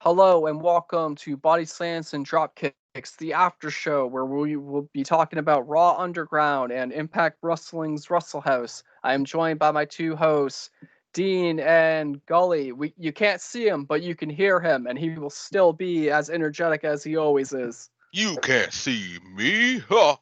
Hello and welcome to Bodyslams and Dropkicks, the Aftershow, where we will be talking about Raw Underground and Impact Wrestling's Wrestle House. I am joined by my two hosts, Dean and Gully. You can't see him, but you can hear him, and he will still be as energetic as he always is. You can't see me. Oh,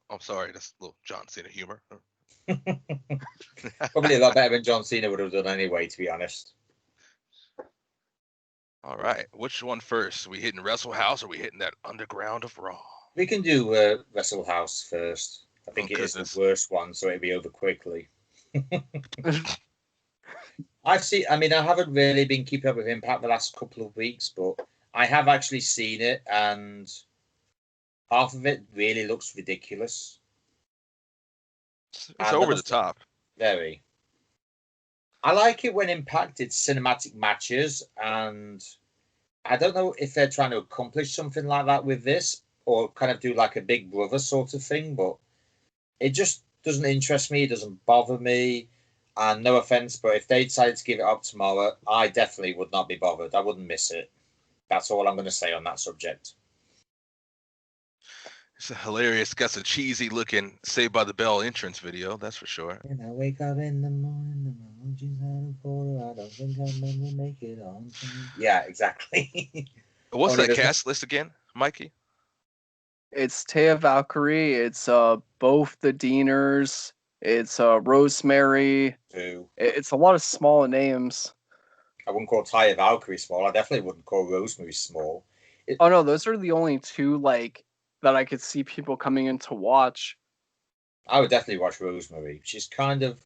I'm sorry, that's a little John Cena humor. Probably a lot better than John Cena would have done anyway, to be honest. All right, which one first? We hitting Wrestle House or we hitting that underground of Raw? We can do Wrestle House first. I think it is the worst one, so it'll be over quickly. I haven't really been keeping up with Impact the last couple of weeks, but I have actually seen it, and half of it really looks ridiculous. It's over the top. Very. I like it when Impact did cinematic matches, and I don't know if they're trying to accomplish something like that with this, or kind of do like a Big Brother sort of thing, but it just doesn't interest me. It doesn't bother me. And no offense, but if they decided to give it up tomorrow, I definitely would not be bothered. I wouldn't miss it. That's all I'm going to say on that subject. It's hilarious. Got some cheesy looking Saved by the Bell entrance video, that's for sure. When I wake up in the morning, I don't think I'm going to make it on. Yeah, exactly. What's that cast list again, Mikey? It's Taya Valkyrie, it's both the Deaners, it's Rosemary. It's a lot of small names. I wouldn't call Taya Valkyrie small. I definitely wouldn't call Rosemary small. Oh no, those are the only two that I could see people coming in to watch. I would definitely watch Rosemary. It's kind of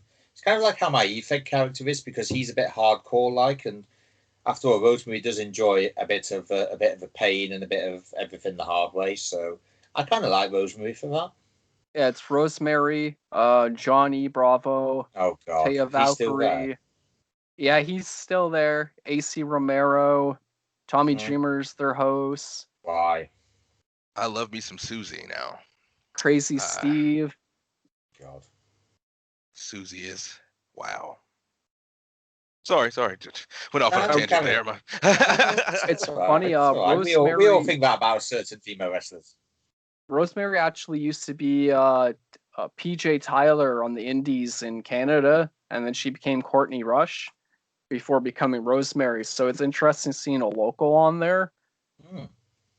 like how my Effect character is, because he's a bit hardcore like, and after all, Rosemary does enjoy a bit of a pain and a bit of everything the hard way. So I kind of like Rosemary for that. Yeah, it's Rosemary, Johnny Bravo, oh god, Taya Valkyrie. Yeah, he's still there. AC Romero, Tommy Dreamer's their host. Why? I love me some Susie now. Crazy Steve. God. Susie is. Wow. Sorry. Went off on a tangent there. It's funny. Rosemary... we all think that about certain female wrestlers. Rosemary actually used to be PJ Tyler on the Indies in Canada, and then she became Courtney Rush before becoming Rosemary. So it's interesting seeing a local on there.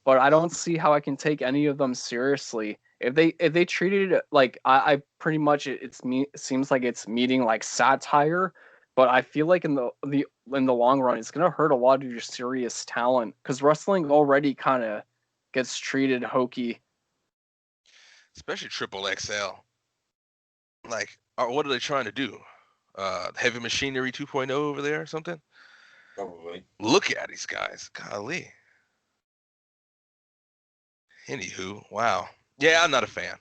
But I don't see how I can take any of them seriously. If they treated it like I pretty much it seems like it's meeting like satire, but I feel like in the long run it's gonna hurt a lot of your serious talent, because wrestling already kind of gets treated hokey. Especially Triple XL. Like, what are they trying to do? Heavy Machinery 2.0 over there or something? Probably. Look at these guys. Golly. Anywho, wow. Yeah, I'm not a fan.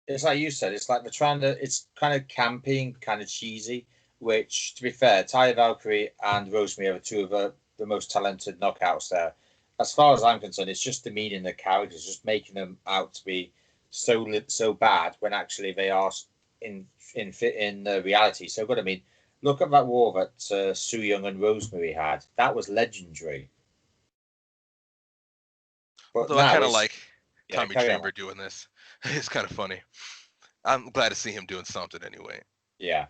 It's like you said, it's like it's kind of camping, kind of cheesy, which, to be fair, Taya Valkyrie and Rosemary are two of the most talented knockouts there. As far as I'm concerned, it's just demeaning the characters, just making them out to be so bad when actually they are in reality so good. I mean, look at that war that Su Yung and Rosemary had. That was legendary. But I kind of like Tommy Dreamer doing this. It's kind of funny. I'm glad to see him doing something anyway. Yeah.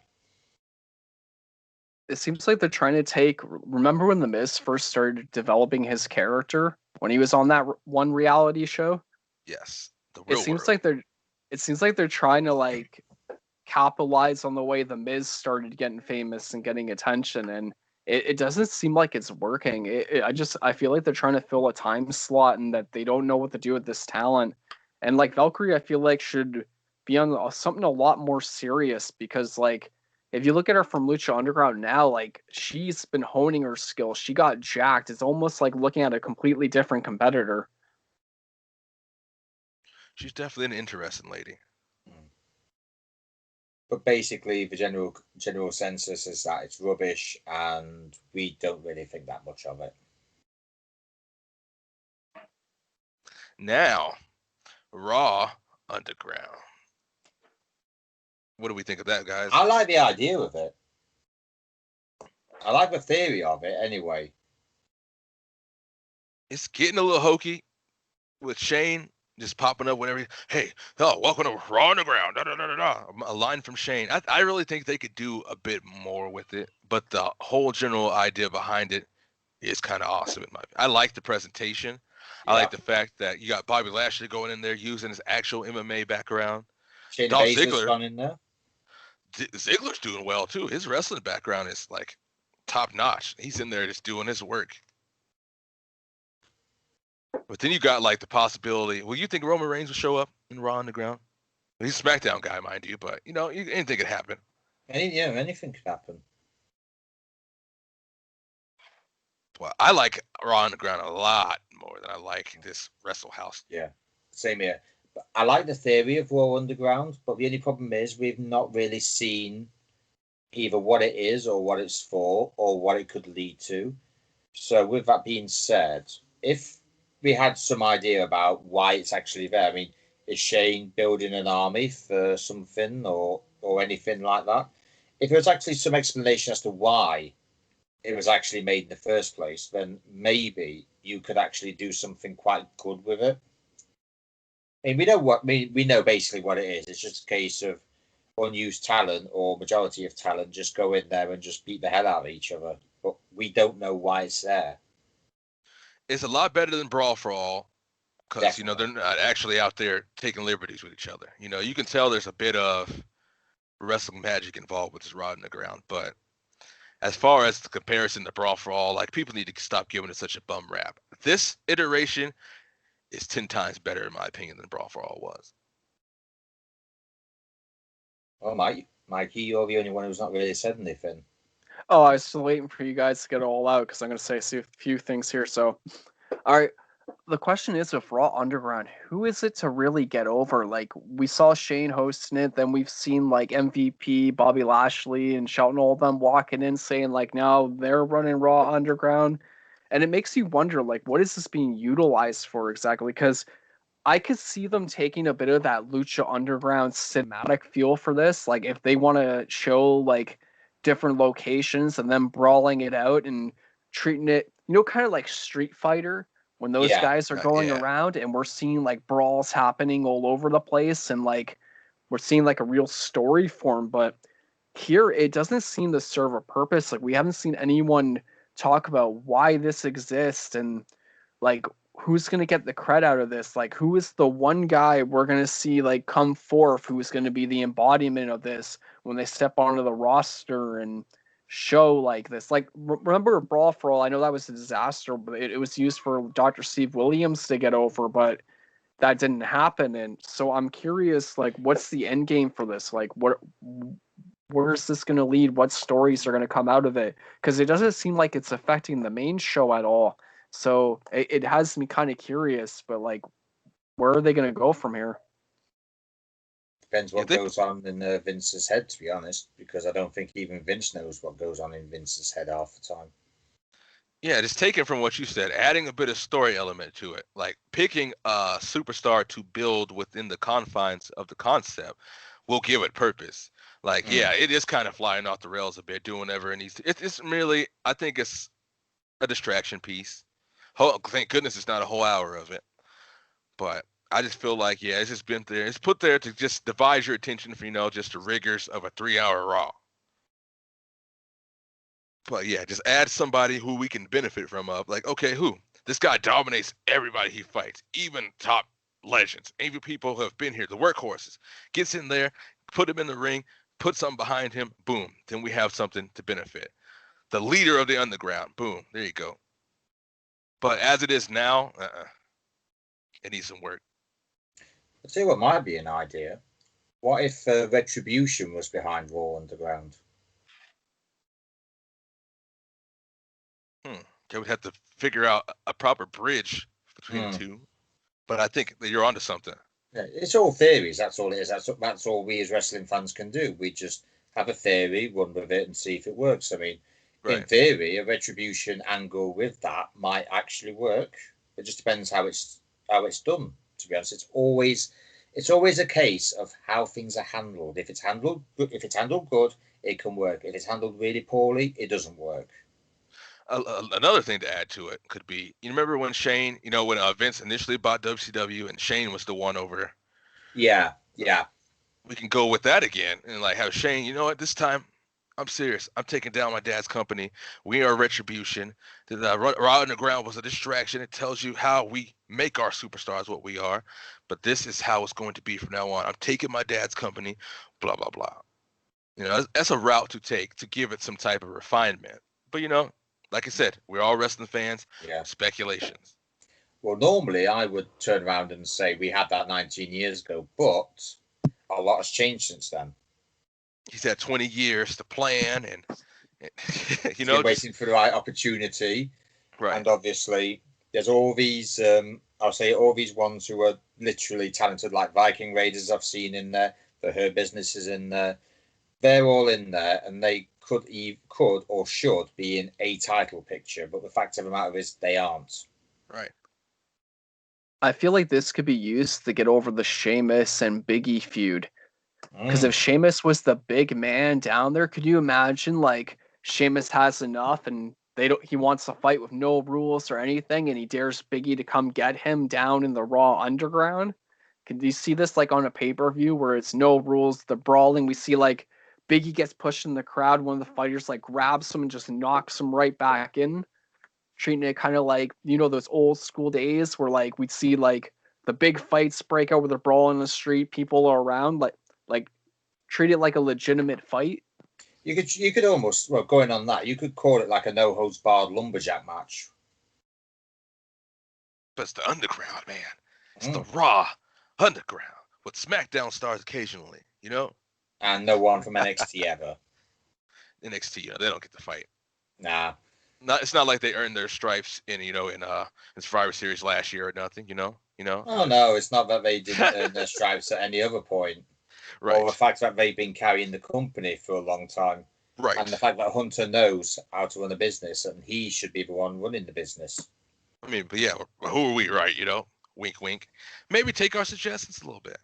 It seems like they're trying to remember when The Miz first started developing his character when he was on that one reality show? Yes. It seems like they're trying to capitalize on the way The Miz started getting famous and getting attention, and it doesn't seem like it's working. I feel like they're trying to fill a time slot and that they don't know what to do with this talent. And Valkyrie, I feel like should be on something a lot more serious, because if you look at her from Lucha Underground now, she's been honing her skills. She got jacked. It's almost like looking at a completely different competitor. She's definitely an interesting lady. But basically, the general consensus is that it's rubbish, and we don't really think that much of it. Now, Raw Underground. What do we think of that, guys? I like the idea of it. I like the theory of it, anyway. it's getting a little hokey with Shane just popping up whenever. Welcome to Raw Underground. Da, da, da, da, da. A line from Shane. I really think they could do a bit more with it, but the whole general idea behind it is kind of awesome in my opinion. I like the presentation. I like the fact that you got Bobby Lashley going in there using his actual MMA background. Shayna Dolph Baszler's Ziggler. gone in there. Ziggler's doing well too. His wrestling background is like top notch. He's in there just doing his work. But then you got like the possibility. Well, you think Roman Reigns will show up in Raw Underground? He's a SmackDown guy, mind you, but anything could happen. Anything could happen. Well, I like Raw Underground a lot more than I like this Wrestle House. Yeah, same here. But I like the theory of Raw Underground, but the only problem is we've not really seen either what it is or what it's for or what it could lead to. So with that being said, if we had some idea about why it's actually there, I mean, is Shane building an army for something or anything like that? If there was actually some explanation as to why it was actually made in the first place, then maybe you could actually do something quite good with it. I mean, we know basically what it is. It's just a case of unused talent or majority of talent just go in there and just beat the hell out of each other. But we don't know why it's there. It's a lot better than Brawl for All because Definitely. they're not actually out there taking liberties with each other. You can tell there's a bit of wrestling magic involved with this Raw Underground, but as far as the comparison to Brawl for All, like people need to stop giving it such a bum rap. This iteration is 10 times better in my opinion than Brawl for All was. Oh, Mikey, you're the only one who's not really said anything. Oh, I was still waiting for you guys to get it all out because I'm going to say a few things here. So, all right. The question is with Raw Underground, who is it to really get over? Like, we saw Shane hosting it, then we've seen like MVP, Bobby Lashley, and Shelton, all of them walking in saying like now they're running Raw Underground. And it makes you wonder, like, what is this being utilized for exactly? Because I could see them taking a bit of that Lucha Underground cinematic feel for this. Like, if they want to show like different locations and then brawling it out and treating it, kind of like Street Fighter when those guys are going around and we're seeing like brawls happening all over the place and like we're seeing like a real story form. But here it doesn't seem to serve a purpose. Like, we haven't seen anyone talk about why this exists and like who's going to get the credit out of this. Like, who is the one guy we're going to see like come forth who's going to be the embodiment of this when they step onto the roster and show like this. Like, remember Brawl for All? I know that was a disaster, but it was used for Dr. Steve Williams to get over, but that didn't happen. And so I'm curious, like, what's the end game for this? Like, where is this going to lead? What stories are going to come out of it? Because it doesn't seem like it's affecting the main show at all. So it has me kind of curious, but like, where are they going to go from here? Depends what goes on in Vince's head, to be honest, because I don't think even Vince knows what goes on in Vince's head half the time. Yeah, just taking from what you said, adding a bit of story element to it, like picking a superstar to build within the confines of the concept will give it purpose. Like, yeah, it is kind of flying off the rails a bit, doing whatever it needs to. It's merely, I think it's a distraction piece. Thank goodness it's not a whole hour of it. But I just feel like, yeah, it's just been there. It's put there to just divide your attention from, just the rigors of a 3-hour Raw. But yeah, just add somebody who we can benefit from. Like, okay, who? This guy dominates everybody he fights, even top legends, even people who have been here, the workhorses. Gets in there, put him in the ring, put something behind him, boom. Then we have something to benefit. The leader of the underground, boom. There you go. But as it is now, it needs some work. I'll tell you what might be an idea. What if Retribution was behind Raw Underground? They would have to figure out a proper bridge between the two. But I think that you're onto something. Yeah, it's all theories. That's all it is. That's all we as wrestling fans can do. We just have a theory, run with it, and see if it works. I mean, in theory, a Retribution angle with that might actually work. It just depends how it's done. To be honest, it's always a case of how things are handled. If it's handled good, it can work. If it's handled really poorly, it doesn't work. Another thing to add to it could be, you remember when Shane, when Vince initially bought WCW and Shane was the one over. Yeah. We can go with that again and like have Shane, you know what, this time I'm serious. I'm taking down my dad's company. We are Retribution. The Raw Underground was a distraction. It tells you how we make our superstars what we are, but this is how it's going to be from now on. I'm taking my dad's company, blah, blah, blah. That's a route to take to give it some type of refinement. But, like I said, we're all wrestling fans. Yeah. Speculations. Well, normally I would turn around and say we had that 19 years ago, but a lot has changed since then. He's had 20 years to plan and waiting for the right opportunity. Right. And obviously there's all these, I'll say all these ones who are literally talented, like Viking Raiders I've seen in there, the Her businesses in there. They're all in there and they could or should be in a title picture. But the fact of the matter is they aren't. Right. I feel like this could be used to get over the Sheamus and Big E feud. Because if Sheamus was the big man down there, could you imagine like Sheamus has enough and he wants to fight with no rules or anything and he dares Big E to come get him down in the Raw Underground? Could you see this like on a pay-per-view where it's no rules, the brawling? We see like Big E gets pushed in the crowd, one of the fighters like grabs him and just knocks him right back in. Treating it kind of like, those old school days where like we'd see like the big fights break out with a brawl in the street, people are around, like treat it like a legitimate fight. You could almost, going on that, you could call it like a no holds barred lumberjack match. But it's the Underground, man. It's the Raw Underground with SmackDown stars occasionally, And no one from NXT ever. NXT, they don't get to fight. Nah. It's not like they earned their stripes in Survivor Series last year or nothing, Oh no, it's not that they didn't earn their stripes at any other point. Right. Or the fact that they've been carrying the company for a long time. Right. And the fact that Hunter knows how to run a business and he should be the one running the business. I mean, but yeah, who are we, right? Wink, wink. Maybe take our suggestions a little bit.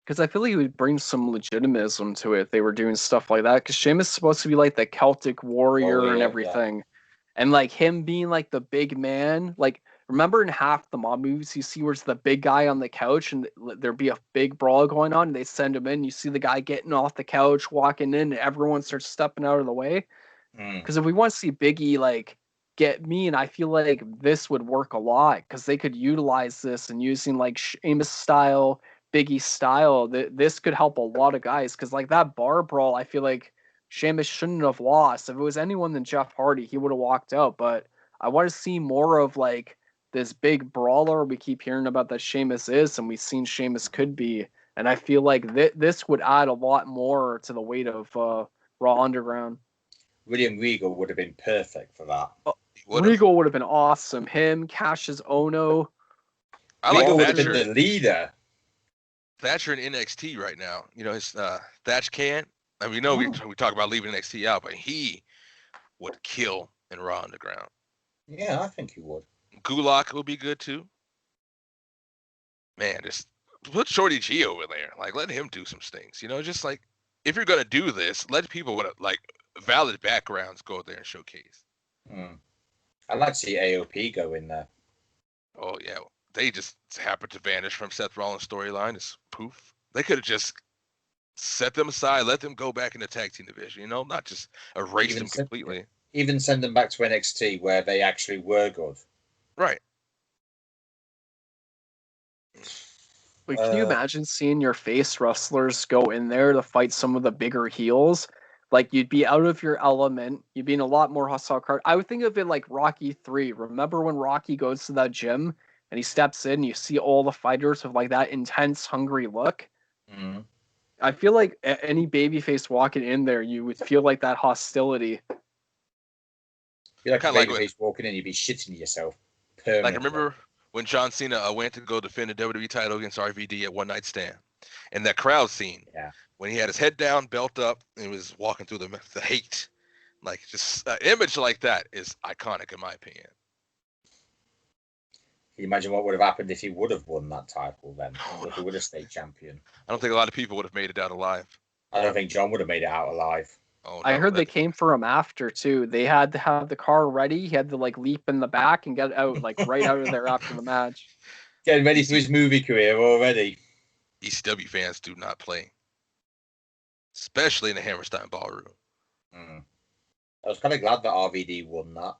Because I feel like it would bring some legitimism to it if they were doing stuff like that. Because Sheamus is supposed to be like the Celtic warrior and everything. Yeah. And like him being like the big man, like remember in half the mob movies you see where's the big guy on the couch and there'd be a big brawl going on and they send him in, you see the guy getting off the couch, walking in, and everyone starts stepping out of the way. Because if we want to see Big E like get mean, I feel like this would work a lot because they could utilize this and using like Sheamus style, Big E style, this could help a lot of guys. Because like that bar brawl, I feel like Sheamus shouldn't have lost. If it was anyone than Jeff Hardy, he would have walked out. But I want to see more of like this big brawler we keep hearing about that Sheamus is, and we've seen Sheamus could be. And I feel like this would add a lot more to the weight of Raw Underground. William Regal would have been perfect for that. Regal would have been awesome. Him, Cassius Ohno. Regal would have been the leader. Thatcher in NXT right now. His Thatch can't. I mean, we talk about leaving NXT out, but he would kill in Raw Underground. Yeah, I think he would. Gulak would be good too. Man, just put Shorty G over there. Like, let him do some things. Just like if you're gonna do this, let people with like valid backgrounds go there and showcase. I'd like to see AOP go in there. Oh yeah, they just happened to vanish from Seth Rollins' storyline. It's poof. They could have just set them aside, let them go back in the tag team division, not just erase them completely. Even send them back to NXT where they actually were good. Right. But can you imagine seeing your face wrestlers go in there to fight some of the bigger heels? Like, you'd be out of your element. You'd be in a lot more hostile card. I would think of it like Rocky 3. Remember when Rocky goes to that gym and he steps in, you see all the fighters with like that intense, hungry look? I feel like any babyface walking in there, you would feel like that hostility. You're like a babyface walking in, you'd be shitting yourself. Like, remember when John Cena went to go defend the WWE title against RVD at One Night Stand? And that crowd scene, when he had his head down, belt up, and he was walking through the hate. Like, just an image like that is iconic in my opinion. Can you imagine what would have happened if he would have won that title then? If he would have stayed champion? I don't think a lot of people would have made it out alive. I don't think John would have made it out alive. Oh I no, heard they came for him after too. They had to have the car ready. He had to like leap in the back and get out like right out of there after the match. Getting ready for his movie career already. ECW fans do not play, especially in the Hammerstein Ballroom. I was kind of glad that RVD won that.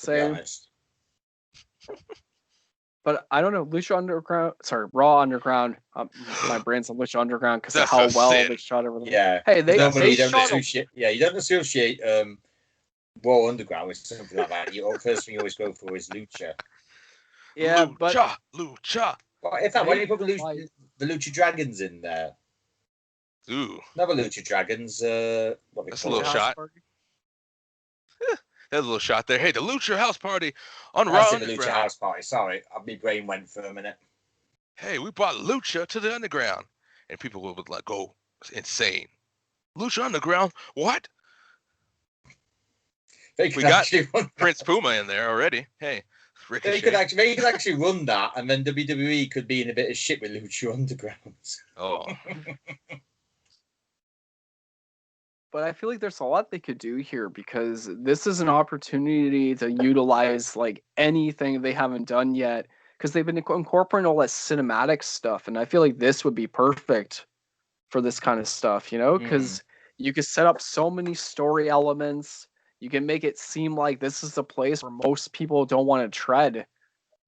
To be honest. But I don't know, Raw Underground. My brain's on Lucha Underground because of how well they shot everything. Yeah. Hey, they normally shot. You don't associate Raw Underground with something like that. The first thing you always go for is Lucha. Yeah, Lucha. Well, in fact, why don't you put the Lucha Dragons in there? Ooh. Never Lucha Dragons. That's a little shot. There's a little shot there. Hey, the Lucha House Party on Raw Underground. The Lucha House Party. Sorry, my brain went for a minute. Hey, we brought Lucha to the Underground, and people would like go insane. Lucha Underground? What? We got Prince Puma in there already. Hey, Ricochet. They could actually run that, and then WWE could be in a bit of shit with Lucha Underground. Oh. But I feel like there's a lot they could do here because this is an opportunity to utilize like anything they haven't done yet because they've been incorporating all that cinematic stuff, and I feel like this would be perfect for this kind of stuff, you know, because you could set up so many story elements. You can make it seem like this is a place where most people don't want to tread.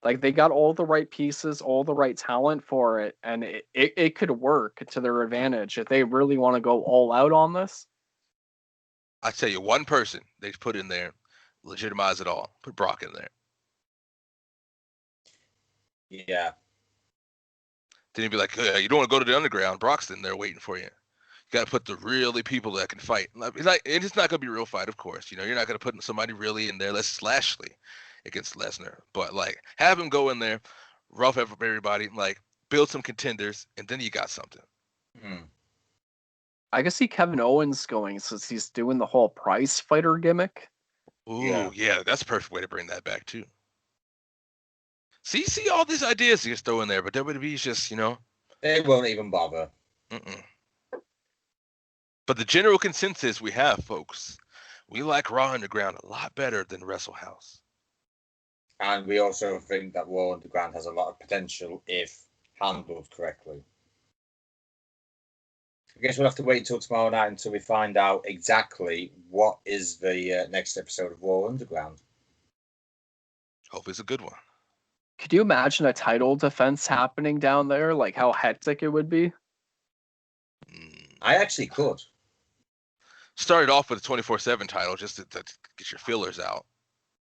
Like they got all the right pieces, all the right talent for it, and it could work to their advantage if they really want to go all out on this. I tell you, one person they put in there, legitimize it all. Put Brock in there. Yeah. Then he'd be like, you don't want to go to the Underground. Brock's in there waiting for you. You got to put the really people that can fight. It's not going to be a real fight, of course. You know, you're not going to put somebody really in there. Let's Lashley against Lesnar. But, like, have him go in there, rough everybody, like, build some contenders, and then you got something. I can see Kevin Owens going since he's doing the whole prize fighter gimmick. Ooh, yeah, that's a perfect way to bring that back, too. See all these ideas you just throw in there, but WWE's just, you know. They won't even bother. But the general consensus we have, folks, we like Raw Underground a lot better than Wrestle House. And we also think that Raw Underground has a lot of potential if handled correctly. I guess we'll have to wait until tomorrow night until we find out exactly what is the next episode of Raw Underground. Hope it's a good one. Could you imagine a title defense happening down there? Like how hectic it would be? I actually could. Started off with a 24/7 title just to get your fillers out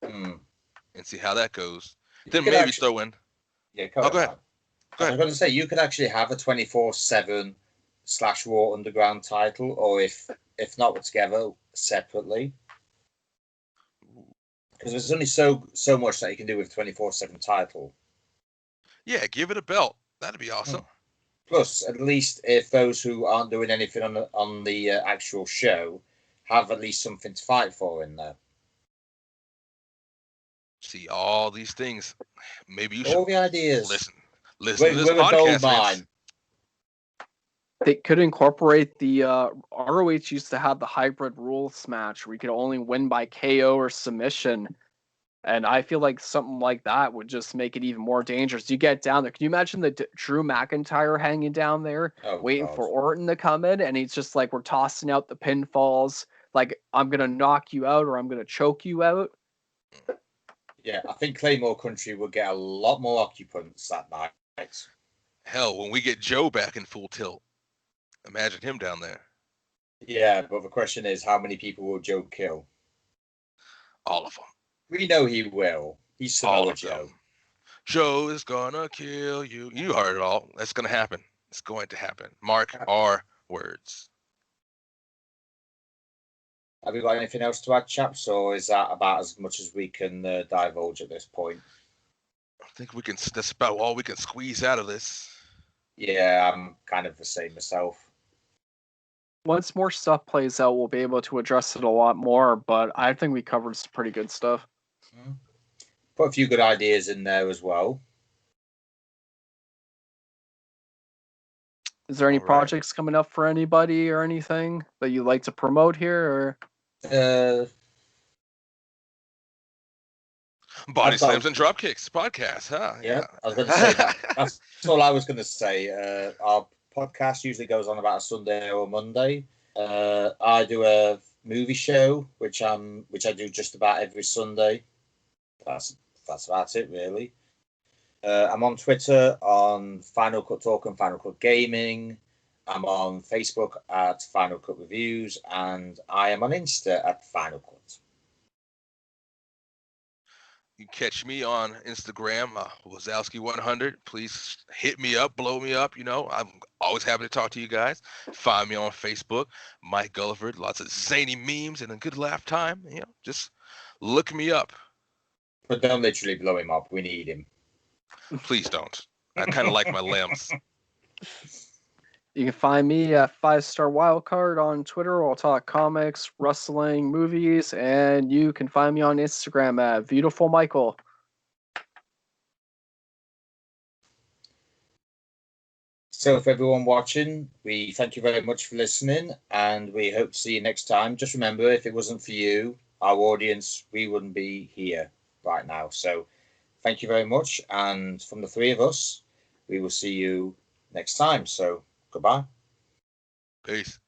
and see how that goes. Then maybe throw in. Yeah, go ahead. I was going to say, you could actually have a 24/7 / Raw Underground title, or if not together, separately. Because there's only so much that you can do with 24/7 title. Yeah, give it a belt. That'd be awesome. Plus, at least if those who aren't doing anything on the actual show have at least something to fight for in there. See all these things. Maybe you should all the ideas. Listen to this podcast, man. They could incorporate the ROH used to have the hybrid rules match where you could only win by KO or submission. And I feel like something like that would just make it even more dangerous. You get down there. Can you imagine the Drew McIntyre hanging down there, waiting for Orton to come in? And he's just like, we're tossing out the pinfalls. Like, I'm going to knock you out or I'm going to choke you out. Yeah, I think Claymore Country will get a lot more occupants that night. Hell, when we get Joe back in full tilt, imagine him down there. Yeah, but the question is, how many people will Joe kill? All of them. We know he will. He's Samoa Joe. Joe is gonna kill you. You heard it all. That's gonna happen. It's going to happen. Mark our words. Have we got anything else to add, chaps, or is that about as much as we can divulge at this point? I think that's about all we can squeeze out of this. Yeah, I'm kind of the same myself. Once more stuff plays out, we'll be able to address it a lot more, but I think we covered some pretty good stuff. Put a few good ideas in there as well. Is there any All right. projects coming up for anybody or anything that you'd like to promote here? Uh, Body I've got, slams and dropkicks podcast, huh? yeah, I was going to say that. That's all I was going to say. Our podcast usually goes on about a Sunday or a Monday. I do a movie show, which I do just about every Sunday. That's about it, really. I'm on Twitter on Final Cut Talk and Final Cut Gaming. I'm on Facebook at Final Cut Reviews, and I am on Insta at Final Cut. You can catch me on Instagram, Wazowski100. Please hit me up, blow me up. I'm always happy to talk to you guys. Find me on Facebook, Mike Gulliver. Lots of zany memes and a good laugh time. Just look me up. But don't literally blow him up. We need him. Please don't. I kind of like my limbs. You can find me at 5-Star Wildcard on Twitter. I'll talk comics, wrestling, movies, and you can find me on Instagram at Beautiful Michael. So for everyone watching, we thank you very much for listening, and we hope to see you next time. Just remember, if it wasn't for you, our audience, we wouldn't be here right now. So thank you very much, and from the three of us, we will see you next time. So goodbye. Peace.